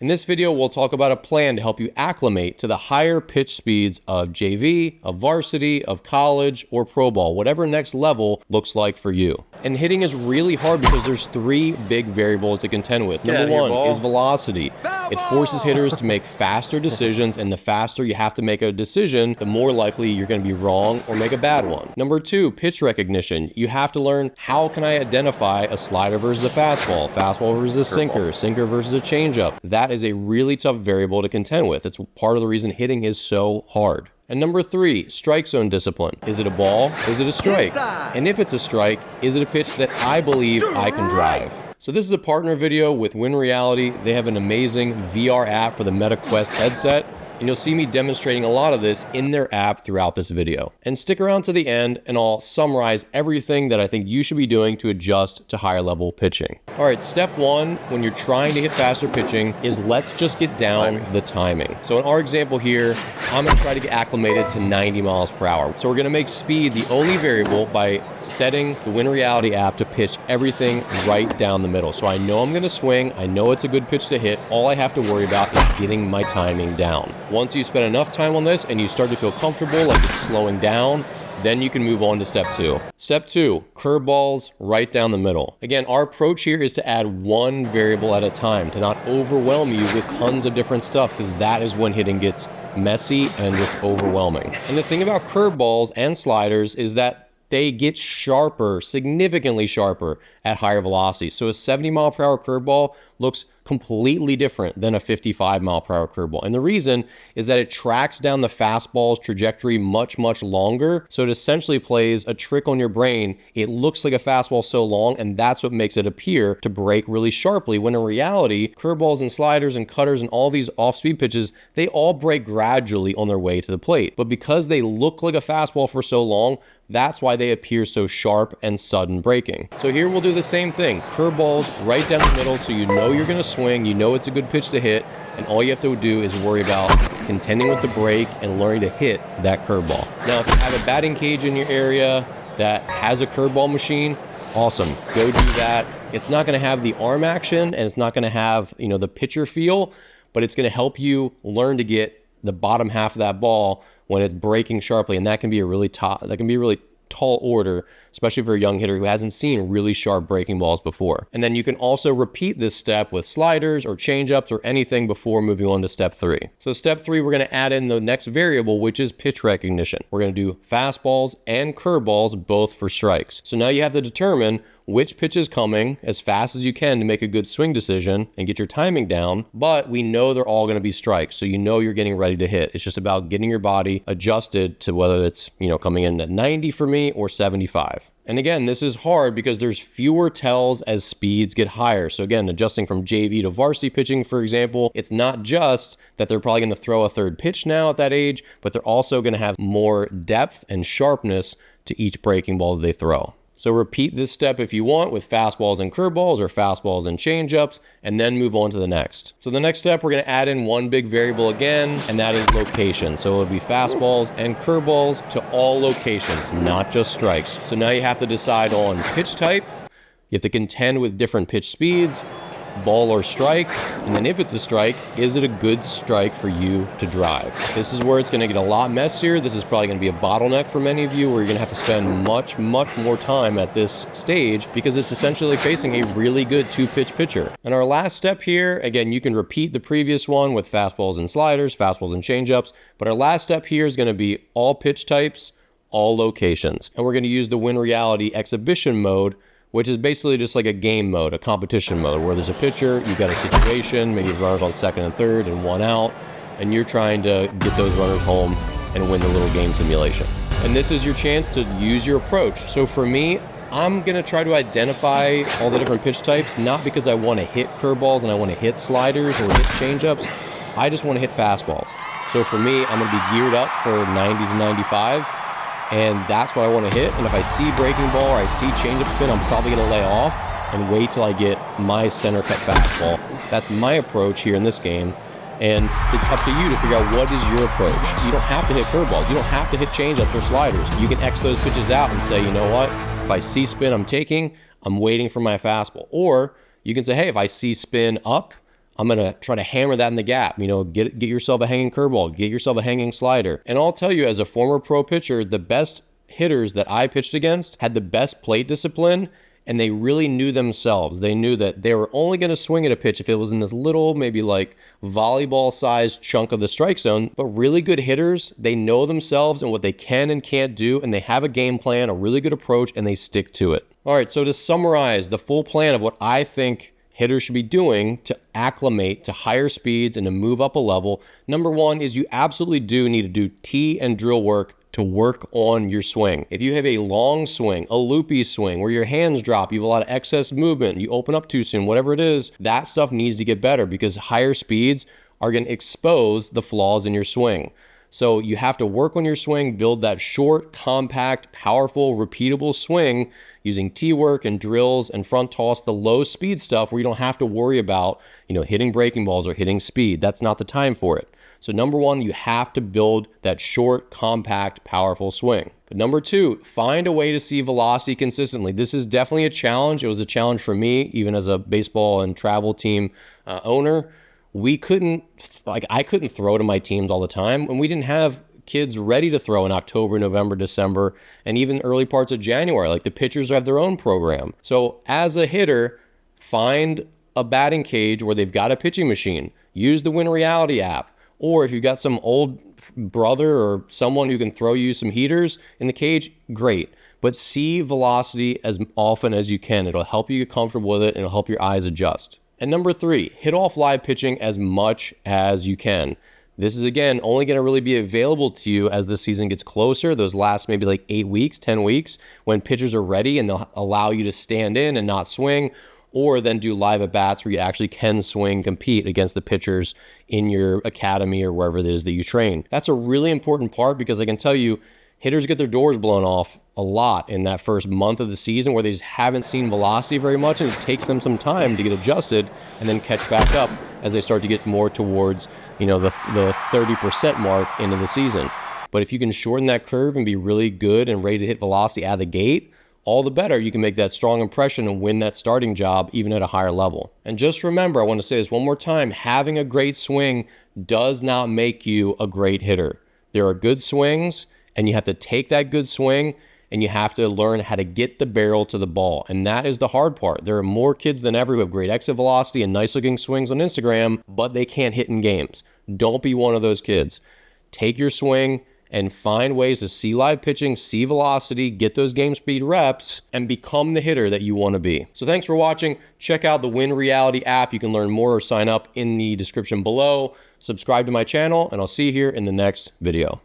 In this video, we'll talk about a plan to help you acclimate to the higher pitch speeds of JV, of varsity, of college, or pro ball, whatever next level looks like for you. And hitting is really hard because there's 3 big variables to contend with. Number 1 is velocity. It forces hitters to make faster decisions, and the faster you have to make a decision, the more likely you're going to be wrong or make a bad one. Number 2, pitch recognition. You have to learn, how can I identify a slider versus a fastball versus a sinker versus a changeup. That is a really tough variable to contend with. It's part of the reason hitting is so hard. And number 3, strike zone discipline. Is it a ball? Is it a strike? And if it's a strike, is it a pitch that I believe I can drive? So this is a partner video with Win Reality. They have an amazing VR app for the Meta Quest headset, and you'll see me demonstrating a lot of this in their app throughout this video. And stick around to the end and I'll summarize everything that I think you should be doing to adjust to higher level pitching. All right, step 1, when you're trying to hit faster pitching, is let's just get down the timing. So in our example here, I'm gonna try to get acclimated to 90 miles per hour. So we're gonna make speed the only variable by setting the Win Reality app to pitch everything right down the middle. So I know I'm gonna swing, I know it's a good pitch to hit, all I have to worry about is getting my timing down. Once you spend enough time on this and you start to feel comfortable, like it's slowing down, then you can move on to step 2. Step 2, curveballs right down the middle. Again, our approach here is to add 1 variable at a time, to not overwhelm you with tons of different stuff, because that is when hitting gets messy and just overwhelming. And the thing about curveballs and sliders is that they get sharper, significantly sharper at higher velocities. So a 70 mile per hour curveball looks completely different than a 55 mile per hour curveball. And the reason is that it tracks down the fastball's trajectory much longer. So it essentially plays a trick on your brain. It looks like a fastball so long, and that's what makes it appear to break really sharply, when in reality, curveballs and sliders and cutters and all these off-speed pitches, they all break gradually on their way to the plate. But because they look like a fastball for so long, that's why they appear so sharp and sudden breaking. So here we'll do the same thing. Curveballs right down the middle, so you know you're gonna swing, you know it's a good pitch to hit, and all you have to do is worry about contending with the break and learning to hit that curveball. Now, if you have a batting cage in your area that has a curveball machine, awesome, go do that. It's not gonna have the arm action, and it's not gonna have, the pitcher feel, but it's gonna help you learn to get the bottom half of that ball when it's breaking sharply, and that can be a really tall order, especially for a young hitter who hasn't seen really sharp breaking balls before. And then you can also repeat this step with sliders or changeups or anything before moving on to step 3. So step 3, we're going to add in the next variable, which is pitch recognition. We're going to do fastballs and curveballs both for strikes. So now you have to determine which pitch is coming as fast as you can to make a good swing decision and get your timing down, but we know they're all going to be strikes, so you know you're getting ready to hit. It's just about getting your body adjusted to whether it's, coming in at 90 for me or 75. And again, this is hard because there's fewer tells as speeds get higher. So again, adjusting from JV to varsity pitching, for example, it's not just that they're probably going to throw a third pitch now at that age, but they're also going to have more depth and sharpness to each breaking ball that they throw. So repeat this step if you want with fastballs and curveballs or fastballs and changeups, and then move on to the next. So the next step, we're going to add in 1 big variable again, and that is location. So it'll be fastballs and curveballs to all locations, not just strikes. So now you have to decide on pitch type. You have to contend with different pitch speeds, ball or strike, and then if it's a strike, is it a good strike for you to drive? This is where it's going to get a lot messier. This is probably going to be a bottleneck for many of you, where you're going to have to spend much more time at this stage, because it's essentially facing a really good 2-pitch pitcher. And our last step here, again, you can repeat the previous one with fastballs and sliders, fastballs and changeups, but our last step here is going to be all pitch types, all locations. And we're going to use the Win Reality exhibition mode, which is basically just like a game mode, a competition mode, where there's a pitcher, you've got a situation, maybe runners on second and third and 1 out, and you're trying to get those runners home and win the little game simulation. And this is your chance to use your approach. So for me, I'm gonna try to identify all the different pitch types, not because I wanna hit curveballs and I wanna hit sliders or hit changeups, I just wanna hit fastballs. So for me, I'm gonna be geared up for 90 to 95, and that's what I want to hit. And if I see breaking ball or I see changeup spin, I'm probably going to lay off and wait till I get my center cut fastball. That's my approach here in this game. And it's up to you to figure out what is your approach. You don't have to hit curveballs. You don't have to hit changeups or sliders. You can X those pitches out and say, you know what? If I see spin, I'm waiting for my fastball. Or you can say, hey, if I see spin up, I'm going to try to hammer that in the gap. You know, get yourself a hanging curveball, get yourself a hanging slider. And I'll tell you, as a former pro pitcher, the best hitters that I pitched against had the best plate discipline, and they really knew themselves. They knew that they were only going to swing at a pitch if it was in this little, maybe like volleyball-sized chunk of the strike zone. But really good hitters, they know themselves and what they can and can't do, and they have a game plan, a really good approach, and they stick to it. All right, so to summarize the full plan of what I think hitters should be doing to acclimate to higher speeds and to move up a level, number one is you absolutely do need to do tee and drill work to work on your swing. If you have a long swing, a loopy swing, where your hands drop, you have a lot of excess movement, you open up too soon, whatever it is, that stuff needs to get better because higher speeds are going to expose the flaws in your swing. So you have to work on your swing, build that short, compact, powerful, repeatable swing using tee work and drills and front toss, the low speed stuff where you don't have to worry about, hitting breaking balls or hitting speed. That's not the time for it. So number one, you have to build that short, compact, powerful swing. But number two, find a way to see velocity consistently. This is definitely a challenge. It was a challenge for me, even as a baseball and travel team owner. I couldn't throw to my teams all the time, and we didn't have kids ready to throw in October, November, December, and even early parts of January. Like the pitchers have their own program. So as a hitter, find a batting cage where they've got a pitching machine. Use the Win Reality app. Or if you've got some old brother or someone who can throw you some heaters in the cage, great. But see velocity as often as you can. It'll help you get comfortable with it, and it'll help your eyes adjust. And number three, hit off live pitching as much as you can. This is, again, only going to really be available to you as the season gets closer, those last maybe like 8 weeks, 10 weeks, when pitchers are ready and they'll allow you to stand in and not swing, or then do live at-bats where you actually can swing, compete against the pitchers in your academy or wherever it is that you train. That's a really important part because I can tell you, hitters get their doors blown off a lot in that first month of the season where they just haven't seen velocity very much, and it takes them some time to get adjusted and then catch back up as they start to get more towards, the 30% mark into the season. But if you can shorten that curve and be really good and ready to hit velocity out of the gate, all the better you can make that strong impression and win that starting job even at a higher level. And just remember, I want to say this one more time, having a great swing does not make you a great hitter. There are good swings, and you have to take that good swing and you have to learn how to get the barrel to the ball. And that is the hard part. There are more kids than ever who have great exit velocity and nice looking swings on Instagram, but they can't hit in games. Don't be one of those kids. Take your swing and find ways to see live pitching, see velocity, get those game speed reps, and become the hitter that you want to be. So thanks for watching. Check out the Win Reality app. You can learn more or sign up in the description below. Subscribe to my channel, and I'll see you here in the next video.